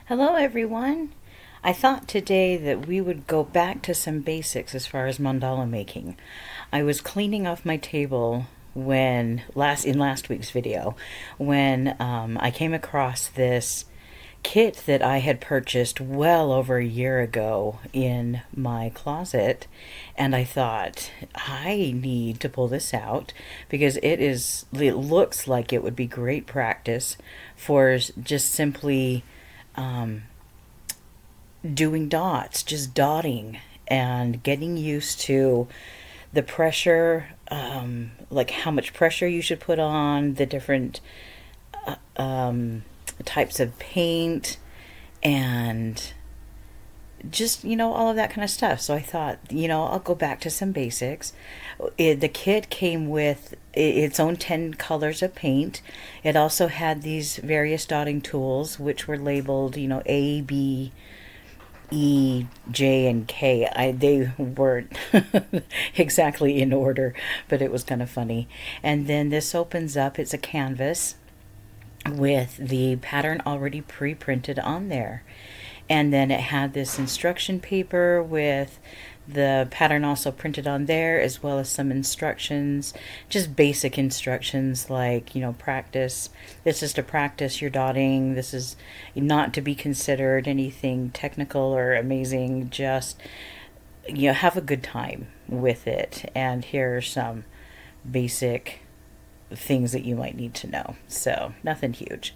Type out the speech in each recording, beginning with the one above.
Hello, everyone. I thought today that we would go back to some basics as far as mandala making. I was cleaning off my table when last week's video when I came across this kit that I had purchased well over a year ago in my closet, and I thought I need to pull this out because it looks like it would be great practice for just simply um, doing dots, just dotting and getting used to the pressure, like how much pressure you should put on the different uh, um, types of paint, and just all of that kind of stuff. So I thought, I'll go back to some basics. The kit came with its own 10 colors of paint. It also had these various dotting tools which were labeled, A, B, E, J, and K. They weren't exactly in order, but it was kind of funny. And then this opens up. It's a canvas with the pattern already pre-printed on there. And then it had this instruction paper with the pattern also printed on there, as well as some instructions, just basic instructions like, practice. This is to practice your dotting. This is not to be considered anything technical or amazing. Just, have a good time with it. And here are some basic things that you might need to know. So, nothing huge.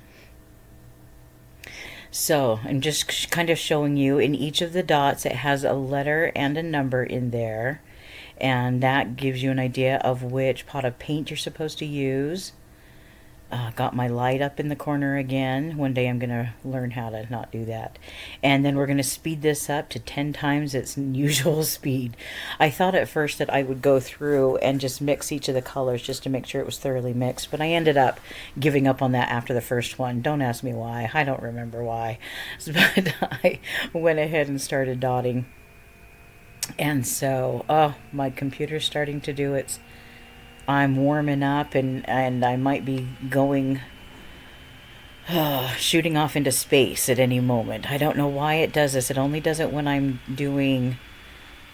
So I'm just kind of showing you in each of the dots, it has a letter and a number in there. And that gives you an idea of which pot of paint you're supposed to use. Got my light up in the corner again. One day I'm going to learn how to not do that. And then we're going to speed this up to 10 times its usual speed. I thought at first that I would go through and just mix each of the colors just to make sure it was thoroughly mixed, but I ended up giving up on that after the first one. Don't ask me why. I don't remember why. But I went ahead and started dotting. And so, oh, my computer's starting to do its. I'm warming up, and I might be going, shooting off into space at any moment. I don't know why it does this. It only does it when I'm doing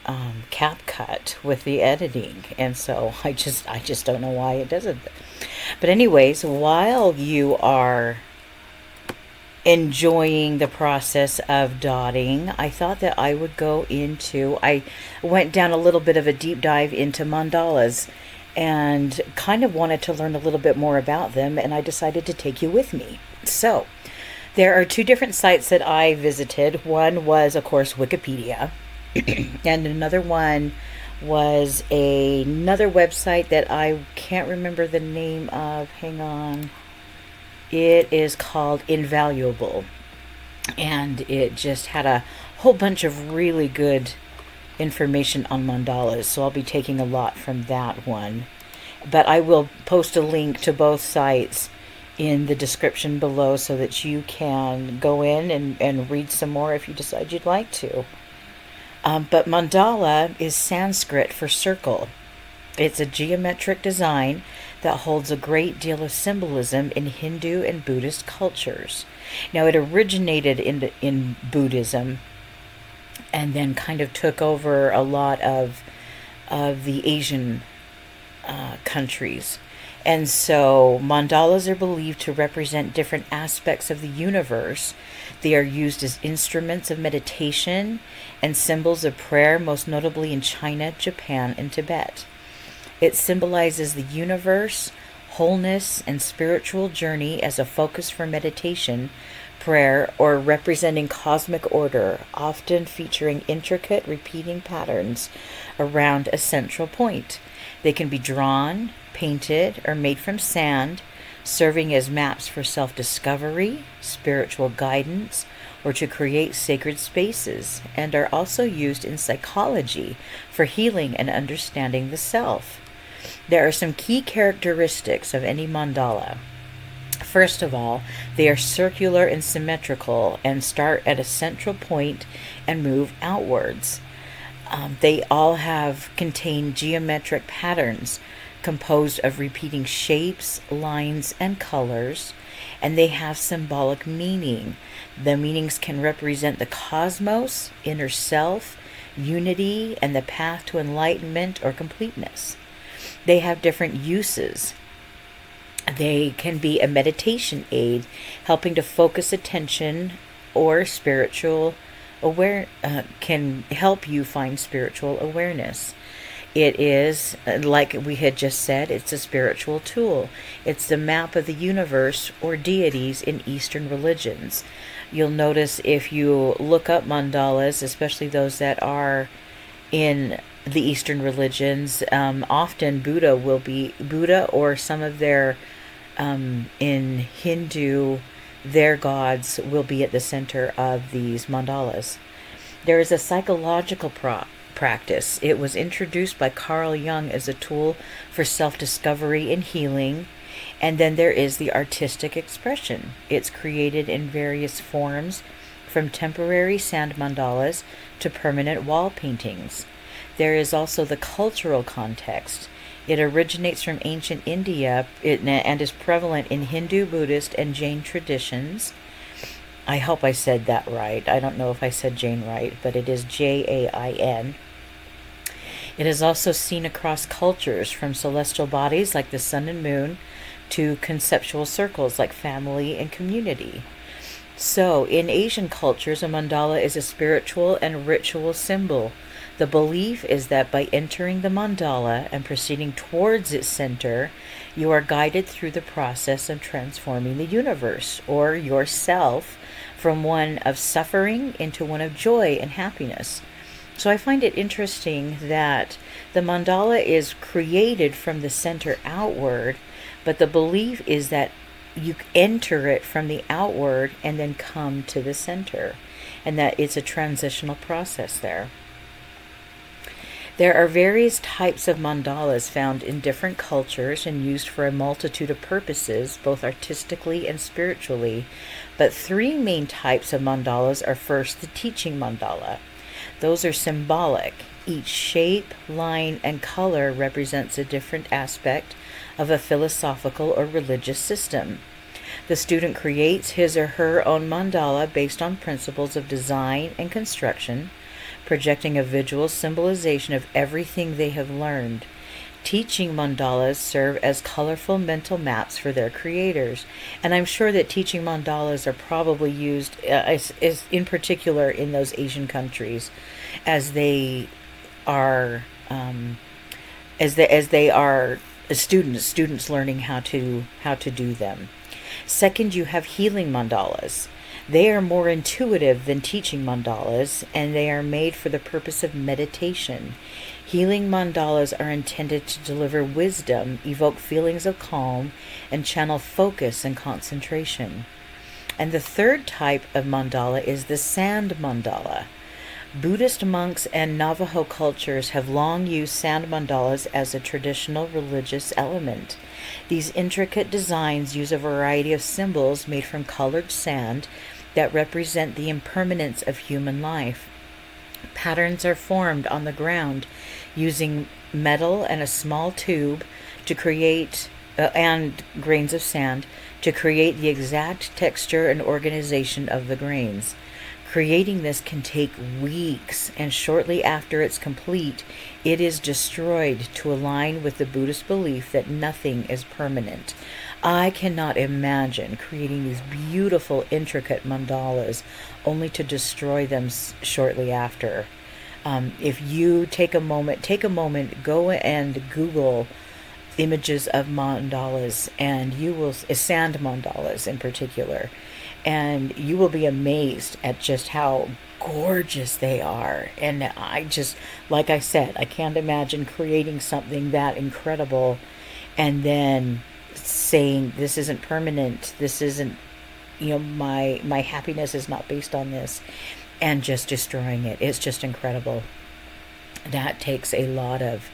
CapCut with the editing, and so I just don't know why it does it. But anyways, while you are enjoying the process of dotting, I thought that I would I went down a little bit of a deep dive into mandalas and kind of wanted to learn a little bit more about them, and I decided to take you with me. So, there are two different sites that I visited. One was, of course, Wikipedia, and another one was another website that I can't remember the name of. Hang on. It is called Invaluable, and it just had a whole bunch of really good information on mandalas, so I'll be taking a lot from that one. But I will post a link to both sites in the description below so that you can go in and read some more if you decide you'd like to. But mandala is Sanskrit for circle. It's a geometric design that holds a great deal of symbolism in Hindu and Buddhist cultures. Now, it originated in Buddhism and then kind of took over a lot of the Asian countries. And so mandalas are believed to represent different aspects of the universe. They are used as instruments of meditation and symbols of prayer, most notably in China, Japan, and Tibet. It symbolizes the universe, wholeness, and spiritual journey as a focus for meditation, prayer, or representing cosmic order, often featuring intricate repeating patterns around a central point. They can be drawn, painted, or made from sand, serving as maps for self-discovery, spiritual guidance, or to create sacred spaces, and are also used in psychology for healing and understanding the self. There are some key characteristics of any mandala. First of all, they are circular and symmetrical and start at a central point and move outwards. They all contain geometric patterns composed of repeating shapes, lines, and colors, and they have symbolic meaning. The meanings can represent the cosmos, inner self, unity, and the path to enlightenment or completeness. They have different uses. They can be a meditation aid, helping to focus attention, or spiritual can help you find spiritual awareness. It is, like we had just said, it's a spiritual tool. It's the map of the universe or deities in Eastern religions. You'll notice if you look up mandalas, especially those that are in the Eastern religions, often Buddha or some of their, in Hindu, their gods will be at the center of these mandalas. There is a psychological practice. It was introduced by Carl Jung as a tool for self-discovery and healing. And then there is the artistic expression. It's created in various forms, from temporary sand mandalas to permanent wall paintings. There is also the cultural context. It originates from ancient India and is prevalent in Hindu, Buddhist, and Jain traditions. I hope I said that right. I don't know if I said Jain right, but it is Jain. It is also seen across cultures, from celestial bodies like the sun and moon to conceptual circles like family and community. So, in Asian cultures, a mandala is a spiritual and ritual symbol. The belief is that by entering the mandala and proceeding towards its center, you are guided through the process of transforming the universe, or yourself, from one of suffering into one of joy and happiness. So I find it interesting that the mandala is created from the center outward, but the belief is that you enter it from the outward and then come to the center, and that it's a transitional process there. There are various types of mandalas found in different cultures and used for a multitude of purposes, both artistically and spiritually. But three main types of mandalas are: first, the teaching mandala. Those are symbolic. Each shape, line, and color represents a different aspect of a philosophical or religious system. The student creates his or her own mandala based on principles of design and construction, projecting a visual symbolization of everything they have learned. Teaching mandalas serve as colorful mental maps for their creators, and I'm sure that teaching mandalas are probably used in particular in those Asian countries, as they are as they are students learning how to do them. Second, you have healing mandalas. They are more intuitive than teaching mandalas, and they are made for the purpose of meditation. Healing mandalas are intended to deliver wisdom, evoke feelings of calm, and channel focus and concentration. And the third type of mandala is the sand mandala. Buddhist monks and Navajo cultures have long used sand mandalas as a traditional religious element. These intricate designs use a variety of symbols made from colored sand that represent the impermanence of human life. Patterns are formed on the ground using metal and a small tube to create and grains of sand to create the exact texture and organization of the grains. Creating this can take weeks, and shortly after it's complete, it is destroyed to align with the Buddhist belief that nothing is permanent. I cannot imagine creating these beautiful, intricate mandalas only to destroy them shortly after. If you take a moment, go and Google images of mandalas, and you will, sand mandalas in particular, and you will be amazed at just how gorgeous they are. And I just, like I said, I can't imagine creating something that incredible and then saying this isn't permanent, this isn't, my happiness is not based on this, and just destroying it. It's just incredible. That takes a lot of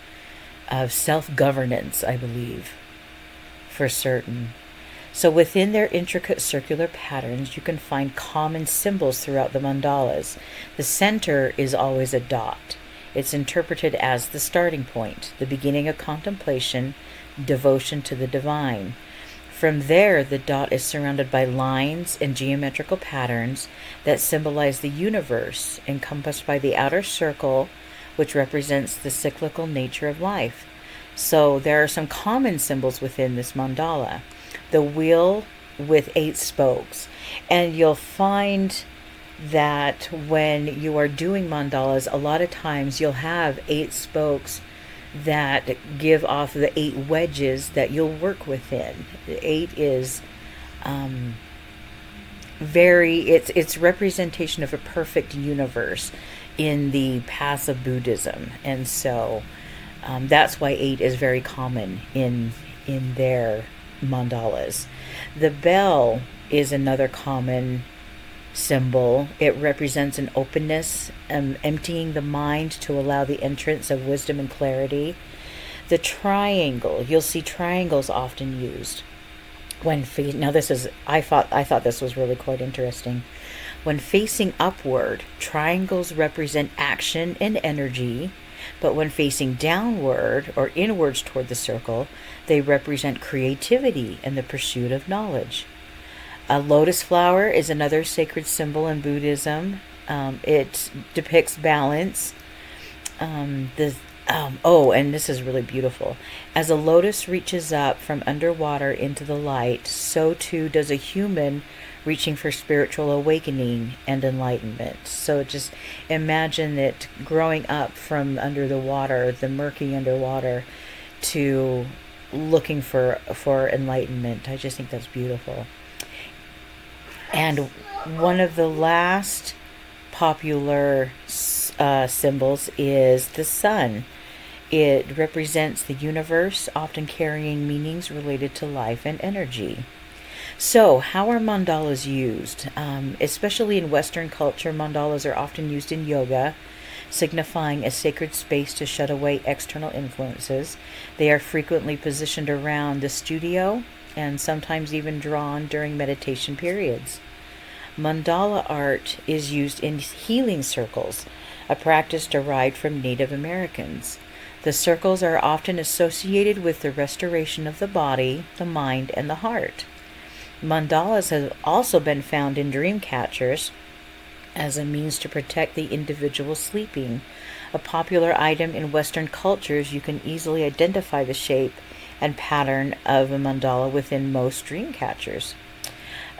self-governance, I believe, for certain. So within their intricate circular patterns, you can find common symbols throughout the mandalas. The center is always a dot. It's interpreted as the starting point, the beginning of contemplation, devotion to the divine. From there, the dot is surrounded by lines and geometrical patterns that symbolize the universe, encompassed by the outer circle, which represents the cyclical nature of life. So there are some common symbols within this mandala. The wheel with 8 spokes. And you'll find that when you are doing mandalas, a lot of times you'll have 8 spokes that give off the 8 wedges that you'll work within. 8 is it's representation of a perfect universe in the paths of Buddhism, and so that's why 8 is very common in their mandalas. The bell is another common symbol. It represents an openness, emptying the mind to allow the entrance of wisdom and clarity. The triangle, you'll see triangles often used when now this is I thought this was really quite interesting. When facing upward, triangles represent action and energy, but when facing downward or inwards toward the circle, they represent creativity and the pursuit of knowledge. A lotus flower is another sacred symbol in Buddhism. It depicts balance. And this is really beautiful. As a lotus reaches up from underwater into the light, so too does a human reaching for spiritual awakening and enlightenment. So just imagine it growing up from under the water, the murky underwater, to looking for enlightenment. I just think that's beautiful. And one of the last popular symbols is the sun. It represents the universe, often carrying meanings related to life and energy. So, how are mandalas used? Especially in Western culture, mandalas are often used in yoga, signifying a sacred space to shut away external influences. They are frequently positioned around the studio and sometimes even drawn during meditation periods. Mandala art is used in healing circles, a practice derived from Native Americans. The circles are often associated with the restoration of the body, the mind, and the heart. Mandalas have also been found in dream catchers as a means to protect the individual sleeping. A popular item in Western cultures, you can easily identify the shape and pattern of a mandala within most dream catchers.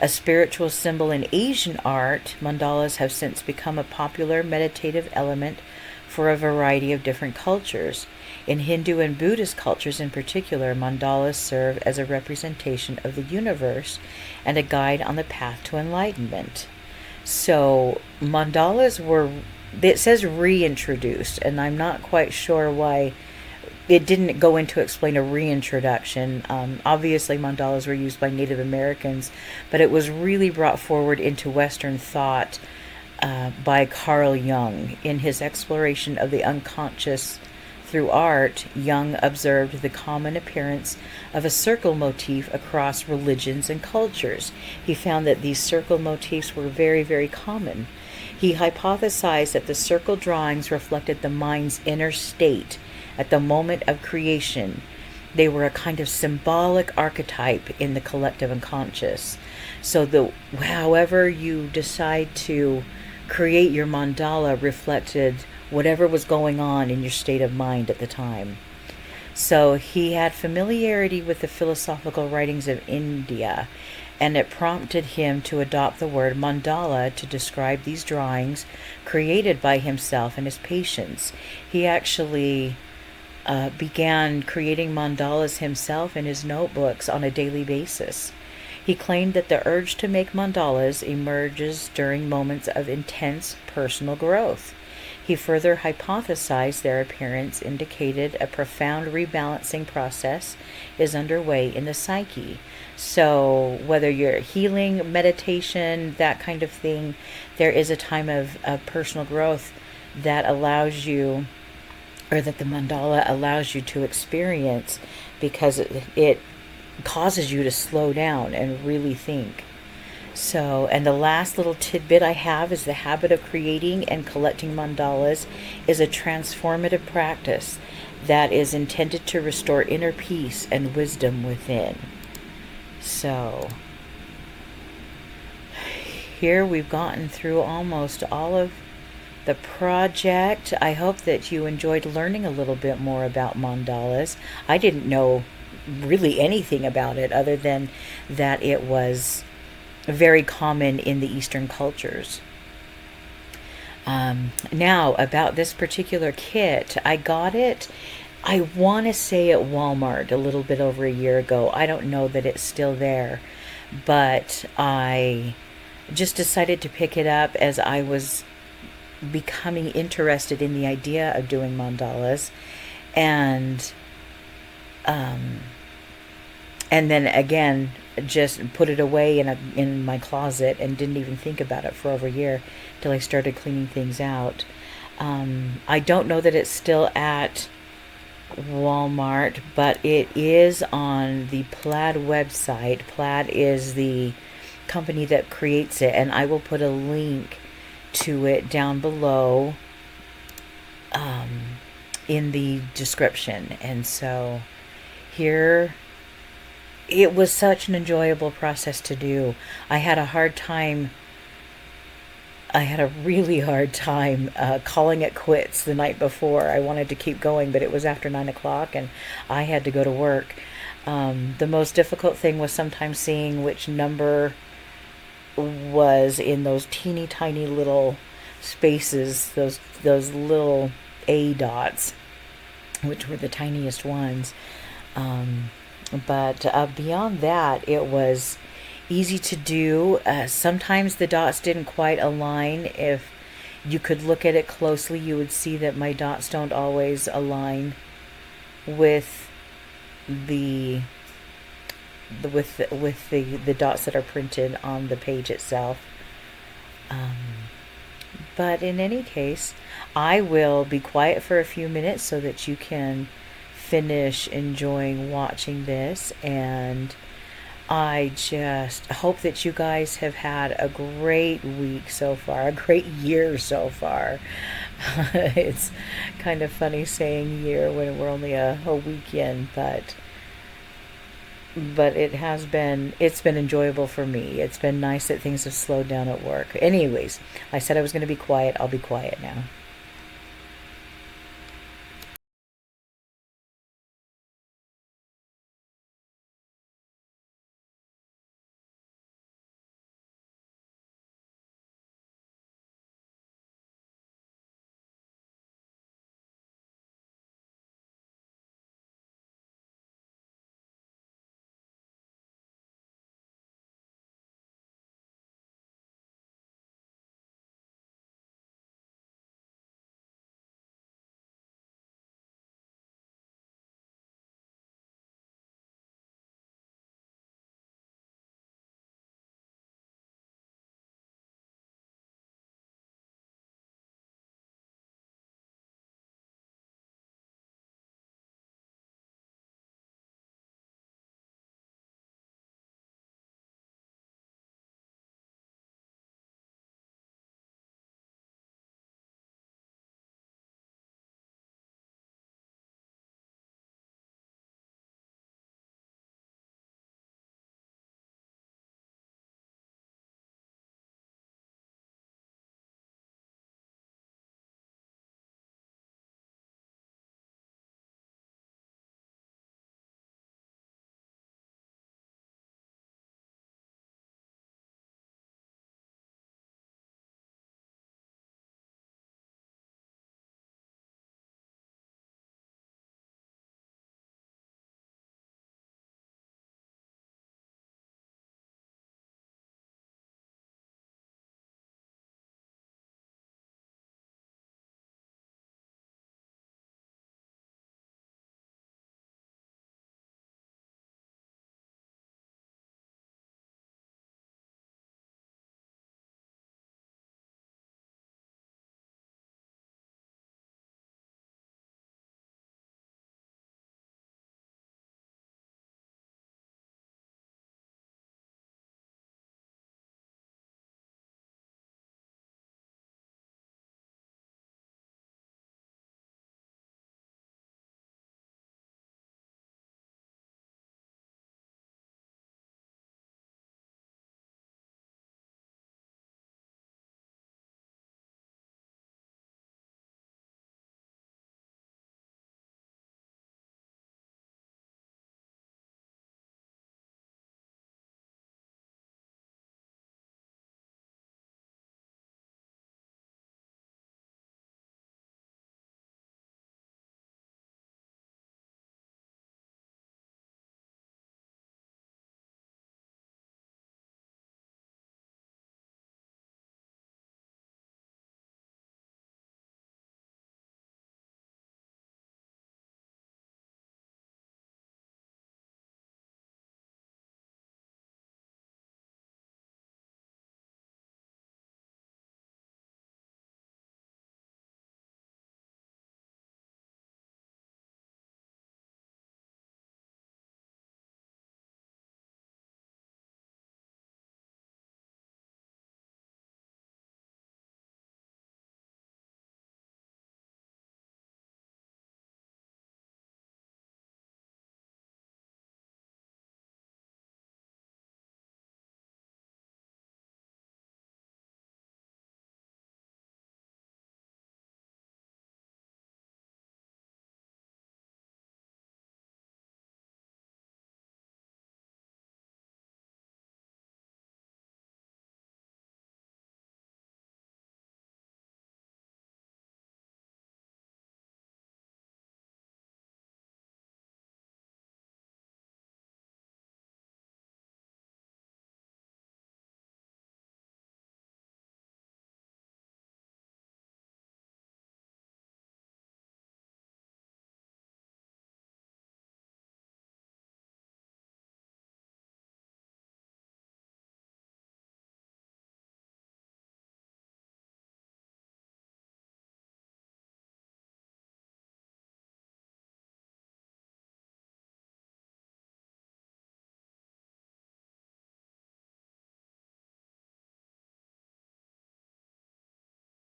A spiritual symbol in Asian art, mandalas have since become a popular meditative element for a variety of different cultures. In Hindu and Buddhist cultures in particular, mandalas serve as a representation of the universe and a guide on the path to enlightenment. So mandalas were, it says reintroduced, and I'm not quite sure why it didn't go into explain a reintroduction. Obviously mandalas were used by Native Americans, but it was really brought forward into Western thought by Carl Jung. In his exploration of the unconscious through art, Jung observed the common appearance of a circle motif across religions and cultures. He found that these circle motifs were very, very common. He hypothesized that the circle drawings reflected the mind's inner state at the moment of creation. They were a kind of symbolic archetype in the collective unconscious. So however you decide to create your mandala reflected whatever was going on in your state of mind at the time. So he had familiarity with the philosophical writings of India, and it prompted him to adopt the word mandala to describe these drawings created by himself and his patients. He actually began creating mandalas himself in his notebooks on a daily basis. He claimed that the urge to make mandalas emerges during moments of intense personal growth. He further hypothesized their appearance indicated a profound rebalancing process is underway in the psyche. So whether you're healing, meditation, that kind of thing, there is a time of personal growth that allows you, or that the mandala allows you to experience, because it causes you to slow down and really think. So, and the last little tidbit I have is the habit of creating and collecting mandalas is a transformative practice that is intended to restore inner peace and wisdom within. So here we've gotten through almost all of the project. I hope that you enjoyed learning a little bit more about mandalas. I didn't know really anything about it other than that it was very common in the Eastern cultures. Now, about this particular kit, I got it, I want to say at Walmart a little bit over a year ago. I don't know that it's still there, but I just decided to pick it up as I was becoming interested in the idea of doing mandalas, and um, and then again just put it away in my closet and didn't even think about it for over a year till I started cleaning things out. I don't know that it's still at Walmart, but it is on the Plaid website. Plaid is the company that creates it, and I will put a link to it down below um, in the description. And so here, it was such an enjoyable process to do. I had a hard time I had a really hard time calling it quits the night before. I wanted to keep going, but it was after 9 o'clock and I had to go to work. The most difficult thing was sometimes seeing which number was in those teeny tiny little spaces, those little A dots, which were the tiniest ones. Um, but beyond that, it was easy to do. Sometimes the dots didn't quite align. If you could look at it closely, you would see that my dots don't always align with the the dots that are printed on the page itself. Um, but in any case, I will be quiet for a few minutes so that you can finish enjoying watching this, and I just hope that you guys have had a great week so far, a great year so far. It's kind of funny saying year when we're only a week in, but it's been enjoyable for me. It's been nice that things have slowed down at work. Anyways, I said I was going to be quiet. I'll be quiet now.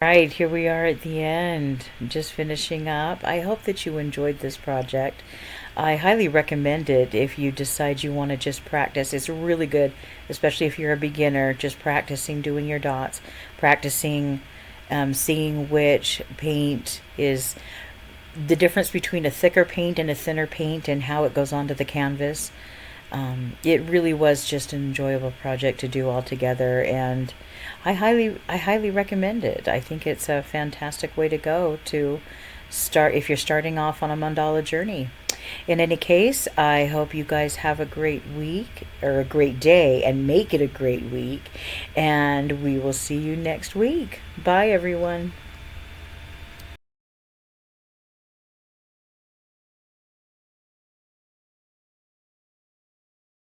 Right, here we are at the end, just finishing up. I hope that you enjoyed this project. I highly recommend it if you decide you want to just practice. It's really good, especially if you're a beginner, just practicing doing your dots, practicing seeing which paint is the difference between a thicker paint and a thinner paint and how it goes onto the canvas. It really was just an enjoyable project to do all together, and I highly recommend it. I think it's a fantastic way to go to start if you're starting off on a mandala journey. In any case, I hope you guys have a great week or a great day and make it a great week, and we will see you next week. Bye, everyone.